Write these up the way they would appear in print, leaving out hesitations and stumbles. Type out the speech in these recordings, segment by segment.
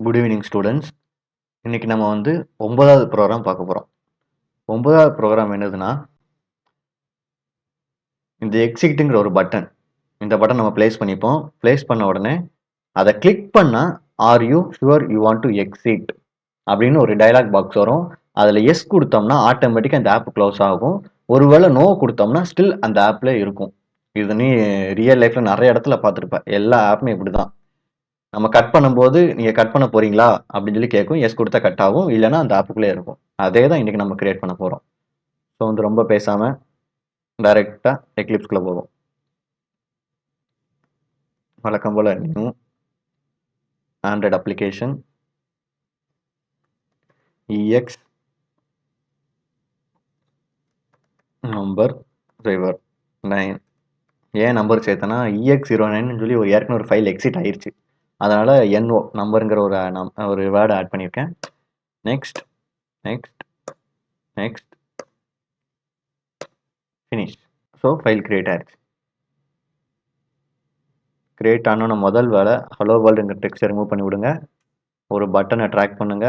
Good evening students. இன்னைக்கு நம்ம வந்து 9வது ப்ரோக்ராம் பார்க்க போகிறோம். 9வது ப்ரோக்ராம் என்னதுன்னா, இந்த எக்ஸிட்ங்கிற ஒரு பட்டன். இந்த பட்டன் நம்ம பிளேஸ் பண்ணிப்போம். பிளேஸ் பண்ண உடனே அதை கிளிக் பண்ணால் R you sure you want to exit அப்படின்னு ஒரு டயலாக் பாக்ஸ் வரும். அதில் எஸ் கொடுத்தோம்னா ஆட்டோமேட்டிக்காக அந்த ஆப் க்ளோஸ் ஆகும். ஒருவேளை நோ கொடுத்தோம்னா ஸ்டில் அந்த ஆப்ல இருக்கும். இது நீ ரியல் லைஃப்ல நிறைய இடத்துல பார்த்துருப்ப. எல்லா ஆப்புமே இப்படி தான். நம்ம கட் பண்ணும்போது நீங்கள் கட் பண்ண போறீங்களா அப்படின்னு சொல்லி கேட்கும். எஸ் கொடுத்தா கட் ஆகும், இல்லைன்னா அந்த ஆப்புக்குள்ளே இருக்கும். அதே தான் இன்னைக்கு நம்ம கிரியேட் பண்ண போகிறோம். ஸோ வந்து ரொம்ப பேசாமல் டைரெக்டாக எக்லிப்ஸ்குள்ளே போவோம். வழக்கம் போல் new Android application ex number driver 9. ஏன் நம்பர் சேர்த்தனா EX09 சொல்லி ஏற்கனவே ஒரு ஃபைல் எக்ஸிட் ஆயிடுச்சு. அதனால NO நம்பருங்கிற ஒரு வேர்டை ஆட் பண்ணியிருக்கேன். Next next next finish. So file create ஆயிடுச்சு. கிரியேட் ஆனோன்னு முதல் வேலை ஹலோ வேர்ல்டுங்கிற டெக்ஸ்ட்டை ரிமூவ் பண்ணி விடுங்க. ஒரு பட்டனை ட்ராக் பண்ணுங்க.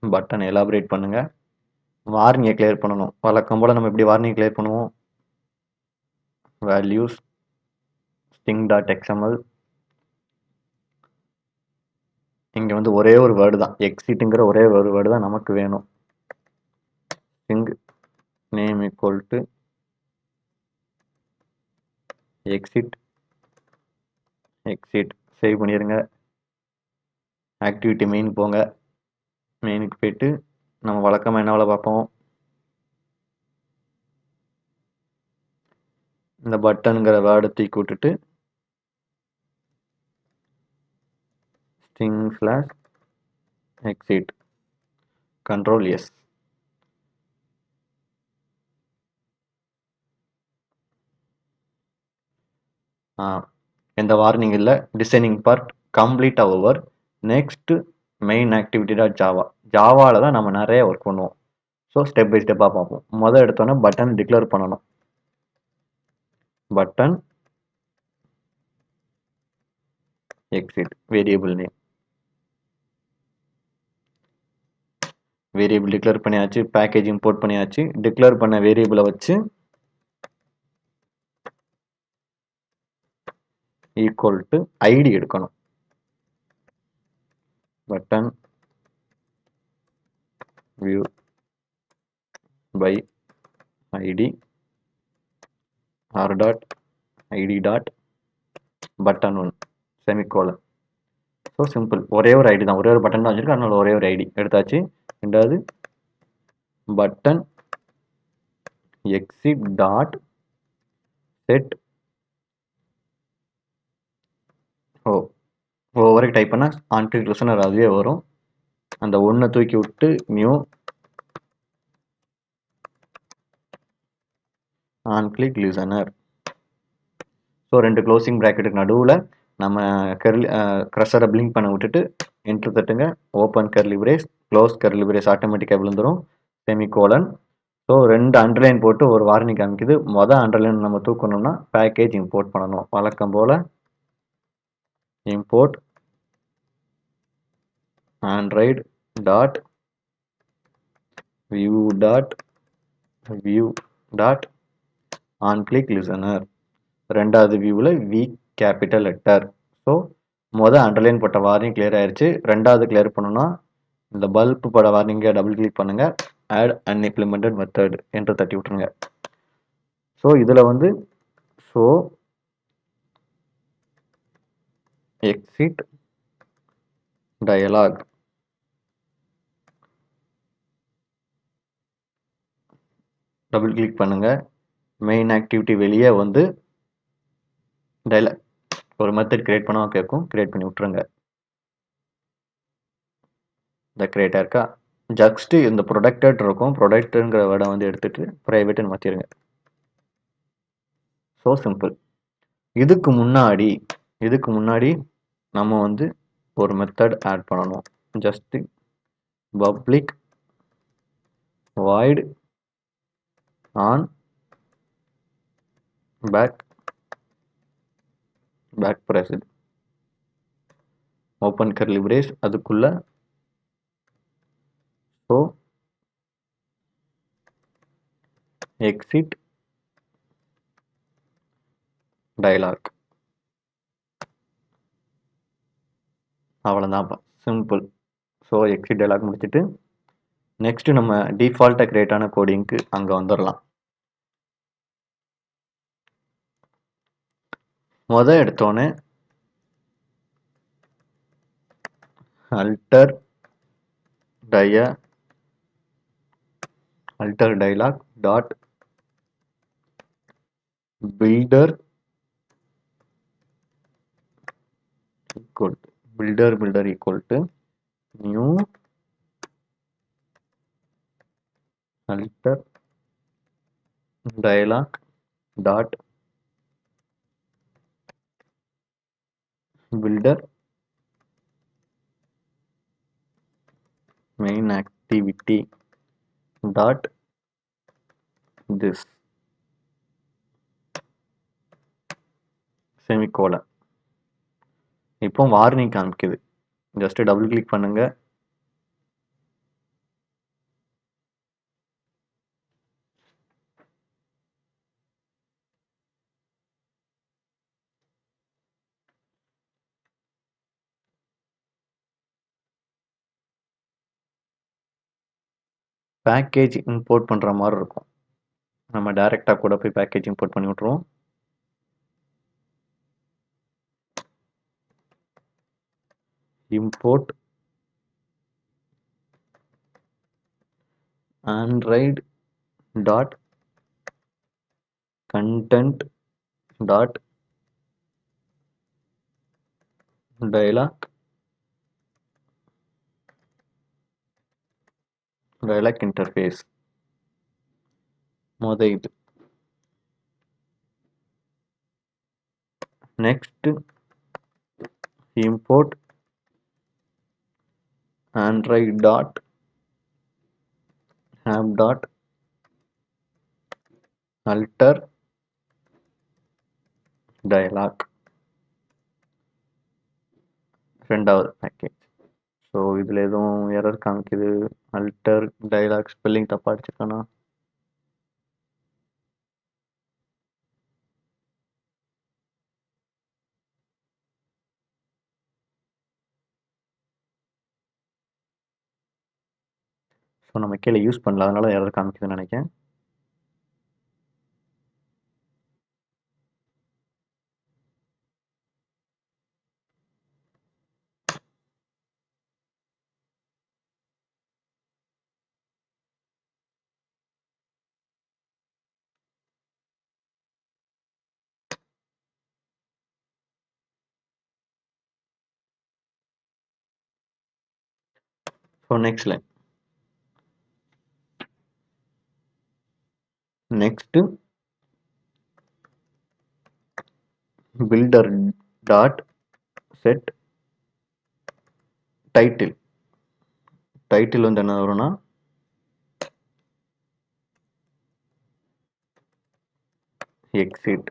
பட்டன் எலாபரேட் பண்ணுங்க. வார்னிங்கை கிளியர் பண்ணணும். வழக்கம் போல் நம்ம எப்படி வார்னிங் கிளியர் பண்ணுவோம்? Values sting.xml. இங்கே வந்து ஒரே ஒரு வேர்டு தான், எக்ஸிட்டுங்கிற ஒரே ஒரு வேர்டு தான் நமக்கு வேணும். string name equal to exit. Save பண்ணிடுங்க. ஆக்டிவிட்டி மெயின் போங்க. மெயினுக்கு போயிட்டு நம்ம வழக்கமாக என்ன வேலை பார்ப்போம்? இந்த பட்டனுங்கிற வேர்டை தூக்கி விட்டுட்டு string/exit control S. எந்த வார்னிங் இல்லை. Designing part complete over. Next main activity dot java. ஜாவாவில் தான் நம்ம நிறைய ஒர்க் பண்ணுவோம். ஸோ ஸ்டெப் பை ஸ்டெப்பாக பார்ப்போம். முதல் எடுத்தோன்னே பட்டன் டிக்ளேர் பண்ணணும். Button exit variable name. Variable declare பண்ணியாச்சு. பேக்கேஜ் இம்போர்ட் பண்ணியாச்சு. டிக்ளேர் பண்ண வேரியபிளை வச்சு ஈக்குவல் டு ஐடி எடுக்கணும். Button view by ID R dot ID dot button 1 semicolon. So simple. ஒரே ஒரு ஐடி தான், ஒரே ஒரு பட்டன் தான் வச்சிருக்கு. அதனால ஒரே ஒரு ஐடி எடுத்தாச்சு. ரெண்டாவது பட்டன் எக்ஸிட் டாட் செட் வரைக்கும் டைப் பண்ணால் ஆன் கிளிக் லிசனர் அதுவே வரும். அந்த ஒன்றை தூக்கி விட்டு new on click listener. So 2 closing ப்ராக்கெட்டுக்கு நடுவில் நம்ம க்ரஷரை பிளிங்க் பண்ண விட்டுட்டு என்ட்ரு தட்டுங்க. Open curly brace, close curly brace ஆட்டோமேட்டிக்காக விழுந்துடும். செமிகோலன். ஸோ 2 அண்டர்லைன் போட்டு ஒரு வார்னிங் காமிக்குது. அண்டர்லைன் நம்ம தூக்கணும்னா பேக்கேஜ் இம்போர்ட் பண்ணணும். வழக்கம் போல் import Android dot view dot on click listener. ரெண்டாவது வியூவில் V capital letter. So underline போட்ட வார்னிங் கிளியர் ஆயிடுச்சு. ரெண்டாவது கிளியர் பண்ணணும்னா இந்த பல்ப் பட வார்னிங்கை டபுள் கிளிக் பண்ணுங்க. ஆட் அன்இம்ப்ளிமெண்டட் மெத்தட் என்று தட்டி விட்டுருங்க. ஸோ இதில் வந்து எக்ஸிட் டயலாக் டபுள் கிளிக் பண்ணுங்க. மெயின் ஆக்டிவிட்டி வெளியே வந்து டயலாக் ஒரு மெத்தட் கிரியேட் பண்ண கேட்கும். கிரியேட் பண்ணி விட்டுருங்க. இந்த கிரியேட்டாக இருக்கா? ஜஸ்ட் இந்த ப்ரொடக்டட் இருக்கும். ப்ரொடக்ட்டுங்கிற வேர்டை வந்து எடுத்துட்டு ப்ரைவேட்னு மாற்றிடுங்க. So simple. இதுக்கு முன்னாடி நம்ம வந்து ஒரு மெத்தட் ஆட் பண்ணணும். Just public void on back back press, open curly brace, அதுக்குள்ள ஸோ எக்ஸிட் டயலாக். அவ்வளோதான்ப்பா, சிம்பிள். ஸோ எக்ஸிட் டயலாக் முடிச்சுட்டு நெக்ஸ்ட்டு நம்ம டிஃபால்ட்டாக கிரியேட் ஆன கோடிங்க்கு அங்கே வந்துடலாம். எடுத்தோன்னே alter dialog dot builder equal to new alter dialog dot builder main activity dot this semicolon. இப்போ வார்னிங் காமிக்குது, ஜஸ்ட் டபுள் கிளிக் பண்ணுங்க. பேக்கேஜ் இம்போர்ட் பண்ற மாதிரி இருக்கும். நம்ம டைரக்டா கூட போய் பேக்கேஜ் இம்போர்ட் பண்ணி விட்டுருவோம். Import android dot content dot dialog interface. இது next import android dot app dot alter dialog, ரெண்டாவது பேக்கேஜ். ஸோ இதில் எதுவும் எரர் காமிக்குது, அல்டர் டயலாக் ஸ்பெல்லிங் தப்பாக அடிச்சிருக்கானா? ஸோ நம்ம கீழே யூஸ் பண்ணல, அதனால எரர் காமிக்குதுன்னு நினைக்கிறேன். So next line, next builder dot set title. Title வந்து என்ன வரும்னா எக்ஸிட்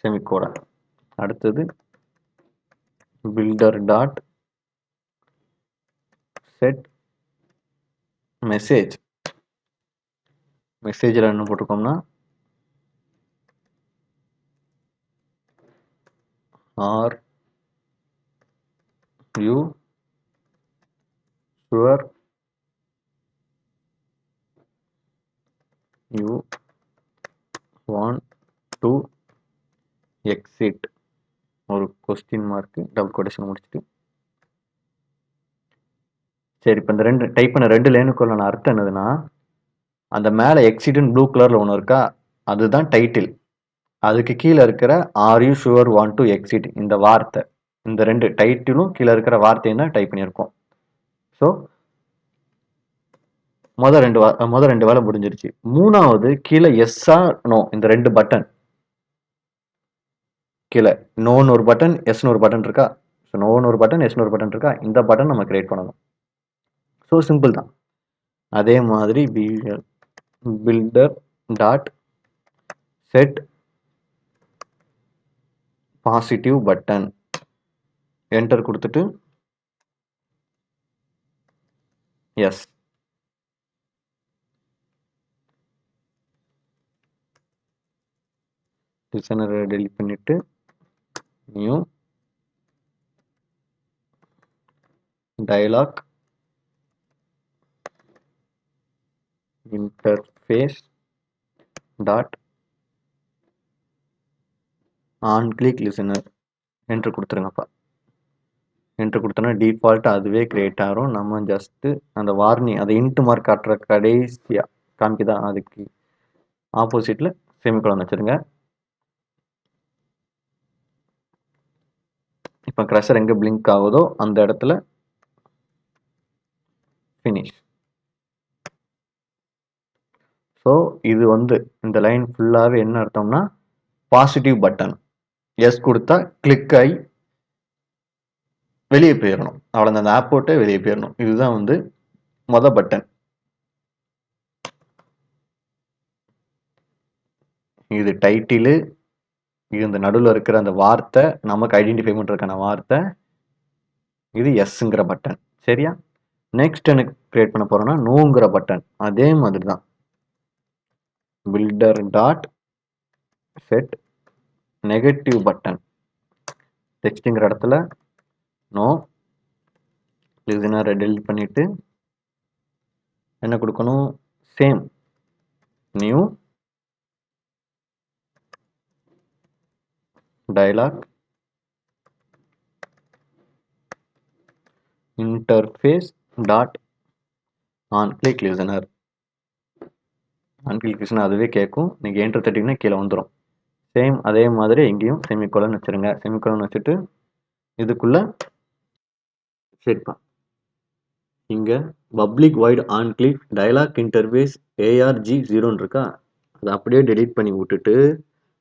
செமிகோலன். அடுத்தது builder டாட் செட் மெசேஜ். மெசேஜில் என்ன போட்டிருக்கோம்னா are you sure you want to exit, ஒரு கொஸ்டின் மார்க் டபுள் கோட்டேஷன் முடிச்சுட்டு. சரி, இப்போ இந்த ரெண்டு டைப் பண்ண ரெண்டு லைனுக்குள்ள அர்த்தம் என்னதுன்னா, அந்த மேலே எக்ஸிட்னு ப்ளூ கலரில் ஒன்று இருக்கா, அதுதான் டைட்டில். அதுக்கு கீழே இருக்கிற R you sure want to exit, இந்த வார்த்தை, இந்த ரெண்டு டைட்டிலும் கீழே இருக்கிற வார்த்தையும் தான் டைப் பண்ணியிருக்கோம். ஸோ மொதல் ரெண்டு வேலை முடிஞ்சிருச்சு. மூணாவது கீழே எஸ்ஸா நோ, இந்த ரெண்டு பட்டன் கீழே நோன்னு ஒரு பட்டன், எஸ்னு ஒரு பட்டன் இருக்கா. ஸோ நோன்னு ஒரு பட்டன், எஸ்னு ஒரு பட்டன் இருக்கா, இந்த பட்டன் நம்ம கிரியேட் பண்ணணும். ஸோ சிம்பிள் தான். அதே மாதிரி builder dot set positive button enter கொடுத்துட்டு எஸ் லிசனரை டெலிட் பண்ணிட்டு new dialog interface dot on click listener enter கொடுத்துருங்கப்பா. என்ட்ரு கொடுத்தோன்னா டிஃபால்ட் அதுவே கிரியேட் ஆகும். நம்ம ஜஸ்ட்டு அந்த வார்னிங் அதை இன்ட்டு மார்க் காட்டுற கடைசியாக காமிக்குதா, அதுக்கு ஆப்போசிட்டில் செமிகோலன் வச்சுருங்க. இப்போ க்ரஷர் எங்கே பிளிங்க் ஆகுதோ அந்த இடத்துல ஃபினிஷ். ஸோ இது வந்து இந்த லைன் ஃபுல்லாகவே என்ன அர்த்தம்னா பாசிட்டிவ் பட்டன். எஸ் கொடுத்தா கிளிக் ஆகி வெளியே போயிடணும். அவ்வளோ அந்த ஆப் போட்டு வெளியே போயிடணும். இதுதான் வந்து பட்டன். இது டைட்டிலு, இது இந்த நடுவில் இருக்கிற அந்த வார்த்தை நமக்கு ஐடென்டிஃபை பண்ணுறதுக்கான வார்த்தை, இது எஸ்ங்கிற பட்டன். சரியா? நெக்ஸ்ட் எனக்கு கிரியேட் பண்ண போறோம்னா நோங்கிற பட்டன். அதே மாதிரி தான் builder dot set negative button. டெக்ஸ்ட்ங்கிற இடத்துல நோ, லிசனரை டெலிட் பண்ணிட்டு என்ன கொடுக்கணும், same new dialog interface dot on click listener. On click listener அதுவே கேட்கும். நீங்கள் என்டர் தட்டிங்கன்னா கீழே வந்துடும். சேம் அதே மாதிரி எங்கேயும் செமிகோலன் வச்சுருங்க. செமிகோலன் வச்சுட்டு இதுக்குள்ள சேர்ப்பா. இங்கே public void on click dialog interface ARG0 இருக்கா, அதை அப்படியே டெலீட் பண்ணி விட்டுட்டு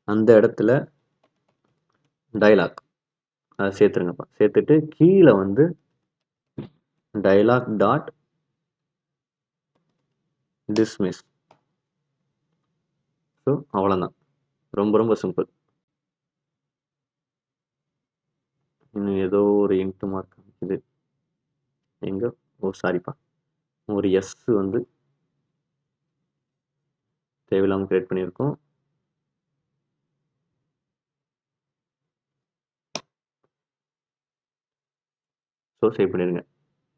அந்த இடத்துல டயலாக் அதை சேர்த்துருங்கப்பா. சேர்த்துட்டு கீழே வந்து டயலாக் டாட் டிஸ்மிஸ். ஸோ அவ்வளோதான், ரொம்ப ரொம்ப சிம்பிள். இன்னும் ஏதோ ஒரு இன்ட்டு மார்க் இது எங்கே, ஓ சாரிப்பா, ஒரு எஸ் வந்து தேவையில்லாமல் கிரியேட் பண்ணியிருக்கோம். ஸோ சேவ் பண்ணிடுங்க.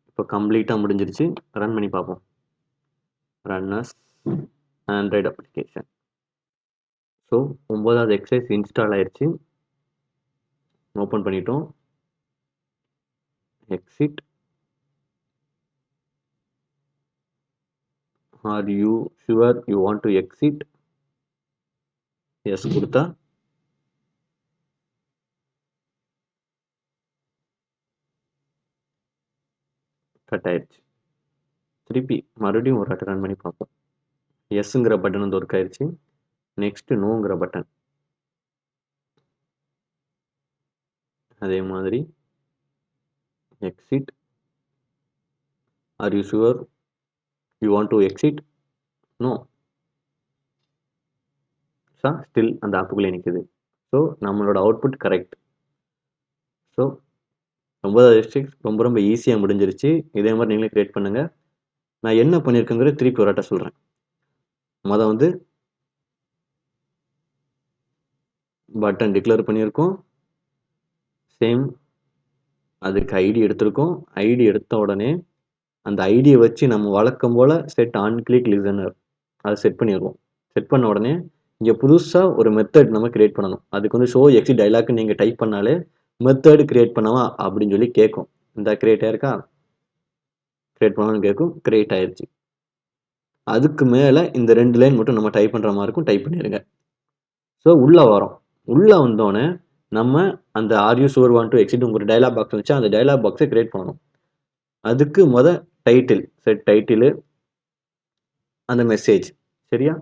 இப்போ கம்ப்ளீட்டாக முடிஞ்சிருச்சு. ரன் பண்ணி பார்ப்போம். Run as Android application. So 9வது எக்ஸசைஸ் இன்ஸ்டால் ஆயிடுச்சு. ஓப்பன் பண்ணிட்டோம். Exit. Are you sure you want to exit? Yes கொடுத்தா கட் ஆயிடுச்சு. திருப்பி மறுபடியும் ஒரு ரன் பண்ணி பார்ப்போம். எஸ்ங்கிற பட்டன் வந்து ஒர்க் ஆயிடுச்சு. நெக்ஸ்ட் நோங்கிற பட்டன் அதே மாதிரி exit. Are you sure you want to exit? No. Still அந்த ஆப்புக்குள்ளே நிற்குது. ஸோ நம்மளோட அவுட்புட் கரெக்ட். ஸோ 9வது எக்ஸசைஸ் ரொம்ப ரொம்ப ஈஸியாக முடிஞ்சிருச்சு. இதே மாதிரி நீங்களே கிரியேட் பண்ணுங்க. நான் என்ன பண்ணியிருக்கேங்கிறத திருப்பி ஒரு வாட்ட சொல்கிறேன். வந்து பட்டன் டிக்ளேர் பண்ணியிருக்கோம். சேம் அதுக்கு ஐடி எடுத்திருக்கோம். ஐடி எடுத்த உடனே அந்த ஐடியை வச்சு நம்ம வழக்கம் போல் செட் ஆன் கிளிக் லிசனர் அதை செட் பண்ணிடுவோம். செட் பண்ண உடனே இங்கே புதுசாக ஒரு மெத்தட் நம்ம கிரியேட் பண்ணணும். அதுக்கு வந்து ஷோ எக்ஸிட் டயலாக்னு நீங்கள் டைப் பண்ணாலே மெத்தட் கிரியேட் பண்ணவா அப்படின்னு சொல்லி கேட்கும். இந்த கிரியேட் ஆயிருக்கா, கிரியேட் பண்ணணும்னு கேட்கும். கிரியேட் ஆயிடுச்சு. அதுக்கு மேலே இந்த 2 லைன் மட்டும் நம்ம டைப் பண்ணுற மாதிரி இருக்கும். டைப் பண்ணிடுங்க. ஸோ உள்ளே வரோம். உள்ளே வந்தோடனே நம்ம அந்த R you sure want to exit ஒரு டயலாக் பாக்ஸ் வச்சு அந்த டயலாக் பாக்ஸை கிரியேட் பண்ணணும். அதுக்கு டைட்டில் செட் டைட்டிலு அந்த மெசேஜ். சரியா?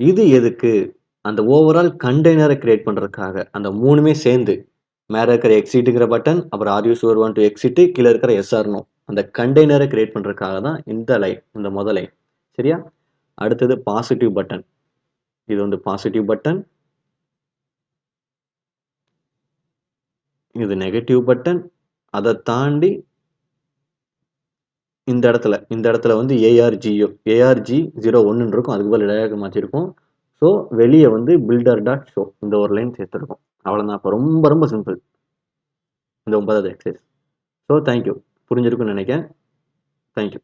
இது எதுக்கு, அந்த ஓவரால் கண்டெய்னரை கிரியேட் பண்ணுறதுக்காக. அந்த 3மே சேர்ந்து மேலே இருக்கிற எக்ஸிட்டுங்கிற பட்டன், அப்புறம் R you sure want to exit, கீழே இருக்கிற எஸ்ஆர்னோ, அந்த கண்டெய்னரை கிரியேட் பண்ணுறதுக்காக தான் இந்த லைன், இந்த முதல் லைன். சரியா? அடுத்தது பாசிட்டிவ் பட்டன். இது வந்து பாசிட்டிவ் பட்டன். இது நெகட்டிவ் பட்டன். அதை தாண்டி இந்த இடத்துல வந்து ஏஆர்ஜி 01 இருக்கும். அதுக்கு பதில் டயலாக் மாற்றிருக்கோம். ஸோ வெளியே வந்து பில்டர் டாட் ஷோ இந்த ஒரு லைன் சேர்த்துருக்கோம். அவ்வளோதான். அப்போ ரொம்ப ரொம்ப சிம்பிள் இந்த 9வது எக்ஸசைஸ். So thank you. புரிஞ்சிருக்குன்னு நினைக்கிறேன். தேங்க்யூ.